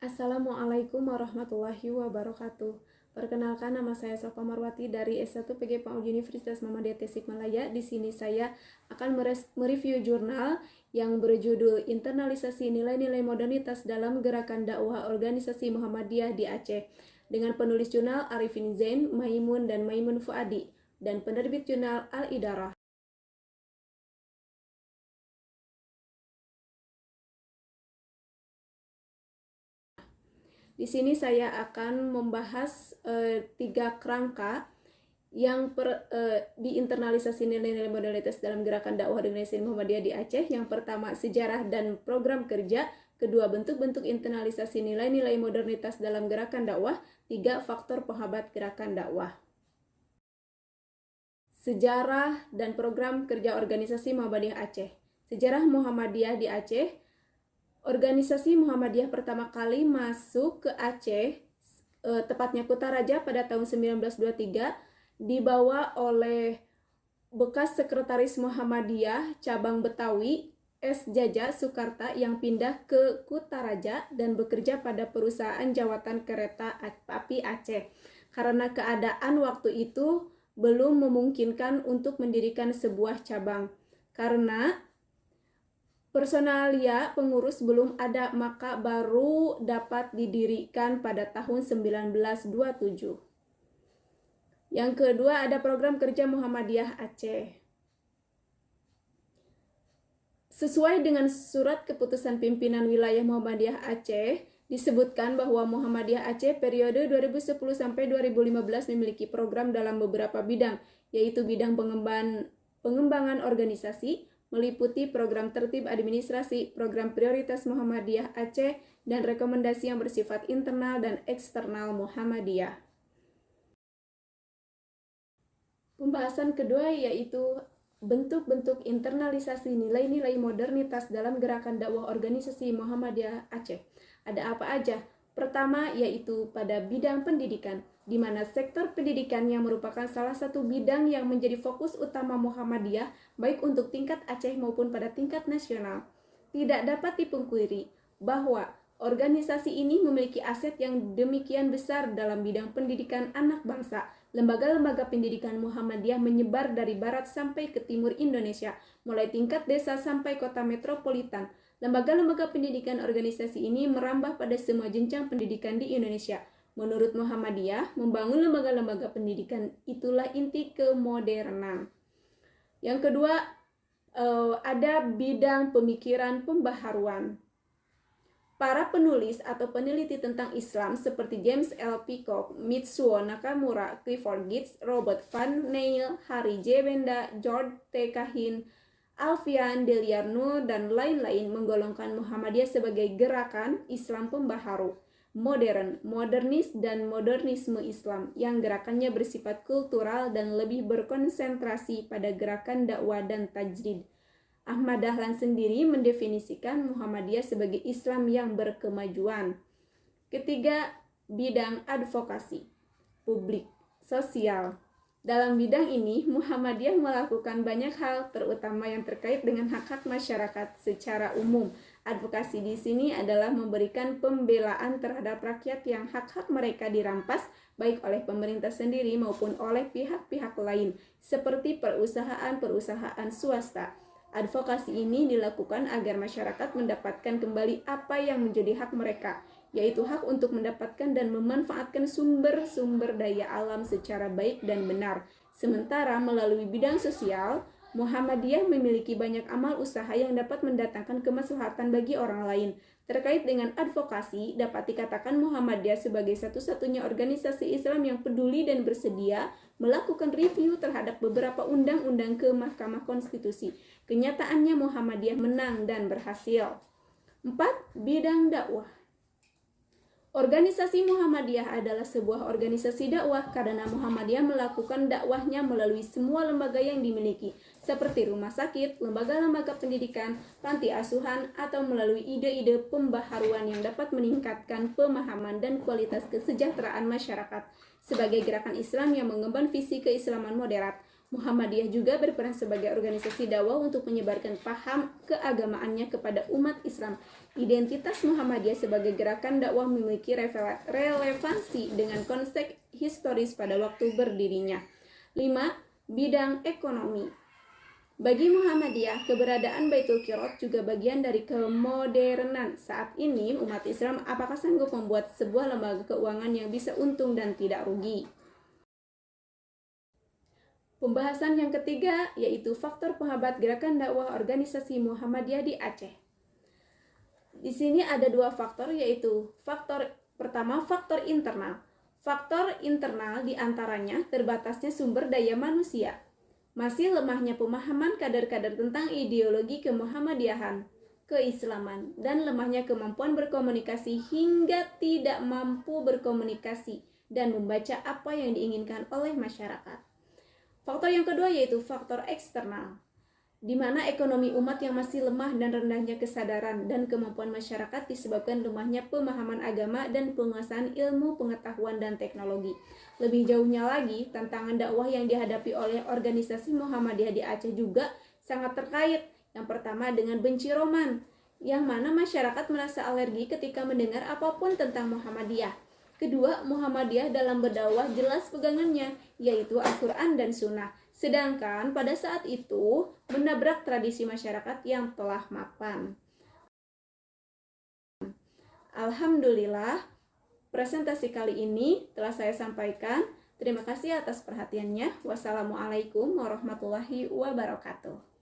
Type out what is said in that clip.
Assalamualaikum warahmatullahi wabarakatuh. Perkenalkan, nama saya Sofa Marwati dari S1 PG PAUD Universitas Muhammadiyah Tasikmalaya. Di sini saya akan mereview jurnal yang berjudul Internalisasi Nilai-nilai Modernitas dalam Gerakan Dakwah Organisasi Muhammadiyah di Aceh dengan penulis jurnal Arifin Zain, Maimun dan Maimun Fuadi dan penerbit jurnal Al-Idarah. Di sini saya akan membahas 3 kerangka yang diinternalisasi nilai-nilai modernitas dalam gerakan dakwah organisasi Muhammadiyah di Aceh. Yang pertama, sejarah dan program kerja. Kedua, bentuk-bentuk internalisasi nilai-nilai modernitas dalam gerakan dakwah. 3, faktor penghambat gerakan dakwah. Sejarah dan program kerja organisasi Muhammadiyah Aceh. Sejarah Muhammadiyah di Aceh. Organisasi Muhammadiyah pertama kali masuk ke Aceh, tepatnya Kutaraja pada tahun 1923, dibawa oleh bekas sekretaris Muhammadiyah cabang Betawi S. Jaja Sukarta yang pindah ke Kutaraja dan bekerja pada perusahaan jawatan kereta api Aceh. Karena keadaan waktu itu belum memungkinkan untuk mendirikan sebuah cabang. Karena personalia pengurus belum ada, maka baru dapat didirikan pada tahun 1927. Yang kedua, ada program kerja Muhammadiyah Aceh. Sesuai dengan surat keputusan pimpinan wilayah Muhammadiyah Aceh, disebutkan bahwa Muhammadiyah Aceh periode 2010 sampai 2015 memiliki program dalam beberapa bidang, yaitu bidang pengembangan organisasi, meliputi program tertib administrasi, program prioritas Muhammadiyah Aceh, dan rekomendasi yang bersifat internal dan eksternal Muhammadiyah. Pembahasan kedua yaitu bentuk-bentuk internalisasi nilai-nilai modernitas dalam gerakan dakwah organisasi Muhammadiyah Aceh. Ada apa aja? Pertama yaitu pada bidang pendidikan, di mana sektor pendidikan yang merupakan salah satu bidang yang menjadi fokus utama Muhammadiyah, baik untuk tingkat Aceh maupun pada tingkat nasional. Tidak dapat dipungkiri bahwa organisasi ini memiliki aset yang demikian besar dalam bidang pendidikan anak bangsa. Lembaga-lembaga pendidikan Muhammadiyah menyebar dari barat sampai ke timur Indonesia, mulai tingkat desa sampai kota metropolitan. Lembaga-lembaga pendidikan organisasi ini merambah pada semua jenjang pendidikan di Indonesia. Menurut Muhammadiyah, membangun lembaga-lembaga pendidikan itulah inti kemodernan. Yang kedua, ada bidang pemikiran pembaharuan. Para penulis atau peneliti tentang Islam seperti James L. Peacock, Mitsuo Nakamura, Clifford Geertz, Robert Van Neil, Harry J. Benda, George T. Kahin, Alfian Deliarno, dan lain-lain menggolongkan Muhammadiyah sebagai gerakan Islam pembaharu, modern, modernis, dan modernisme Islam yang gerakannya bersifat kultural dan lebih berkonsentrasi pada gerakan dakwah dan tajdid. Ahmad Dahlan sendiri mendefinisikan Muhammadiyah sebagai Islam yang berkemajuan. Ketiga, bidang advokasi, publik, sosial. Dalam bidang ini, Muhammadiyah melakukan banyak hal, terutama yang terkait dengan hak-hak masyarakat secara umum. Advokasi di sini adalah memberikan pembelaan terhadap rakyat yang hak-hak mereka dirampas, baik oleh pemerintah sendiri maupun oleh pihak-pihak lain, seperti perusahaan-perusahaan swasta. Advokasi ini dilakukan agar masyarakat mendapatkan kembali apa yang menjadi hak mereka, yaitu hak untuk mendapatkan dan memanfaatkan sumber-sumber daya alam secara baik dan benar. Sementara melalui bidang sosial, Muhammadiyah memiliki banyak amal usaha yang dapat mendatangkan kemaslahatan bagi orang lain. Terkait dengan advokasi, dapat dikatakan Muhammadiyah sebagai satu-satunya organisasi Islam yang peduli dan bersedia melakukan review terhadap beberapa undang-undang ke Mahkamah Konstitusi. Kenyataannya Muhammadiyah menang dan berhasil. 4. Bidang dakwah. Organisasi Muhammadiyah adalah sebuah organisasi dakwah karena Muhammadiyah melakukan dakwahnya melalui semua lembaga yang dimiliki, seperti rumah sakit, lembaga-lembaga pendidikan, panti asuhan, atau melalui ide-ide pembaharuan yang dapat meningkatkan pemahaman dan kualitas kesejahteraan masyarakat. Sebagai gerakan Islam yang mengemban visi keislaman moderat, Muhammadiyah juga berperan sebagai organisasi dakwah untuk menyebarkan paham keagamaannya kepada umat Islam. Identitas Muhammadiyah sebagai gerakan dakwah memiliki relevansi dengan konteks historis pada waktu berdirinya. 5. Bidang ekonomi. Bagi Muhammadiyah, keberadaan Baitul Qirot juga bagian dari kemodernan. Saat ini, umat Islam apakah sanggup membuat sebuah lembaga keuangan yang bisa untung dan tidak rugi? Pembahasan yang ketiga yaitu faktor penghambat gerakan dakwah organisasi Muhammadiyah di Aceh. Di sini ada dua faktor, yaitu pertama faktor internal. Faktor internal diantaranya terbatasnya sumber daya manusia, masih lemahnya pemahaman kader-kader tentang ideologi kemuhammadiyahan, keislaman, dan lemahnya kemampuan berkomunikasi hingga tidak mampu berkomunikasi dan membaca apa yang diinginkan oleh masyarakat. Faktor yang kedua yaitu faktor eksternal, di mana ekonomi umat yang masih lemah dan rendahnya kesadaran dan kemampuan masyarakat disebabkan lemahnya pemahaman agama dan penguasaan ilmu pengetahuan dan teknologi. Lebih jauhnya lagi, tantangan dakwah yang dihadapi oleh organisasi Muhammadiyah di Aceh juga sangat terkait. Yang pertama dengan benci roman, yang mana masyarakat merasa alergi ketika mendengar apapun tentang Muhammadiyah. Kedua, Muhammadiyah dalam berdakwah jelas pegangannya, yaitu Al-Quran dan Sunnah. Sedangkan pada saat itu menabrak tradisi masyarakat yang telah mapan. Alhamdulillah, presentasi kali ini telah saya sampaikan. Terima kasih atas perhatiannya. Wassalamualaikum warahmatullahi wabarakatuh.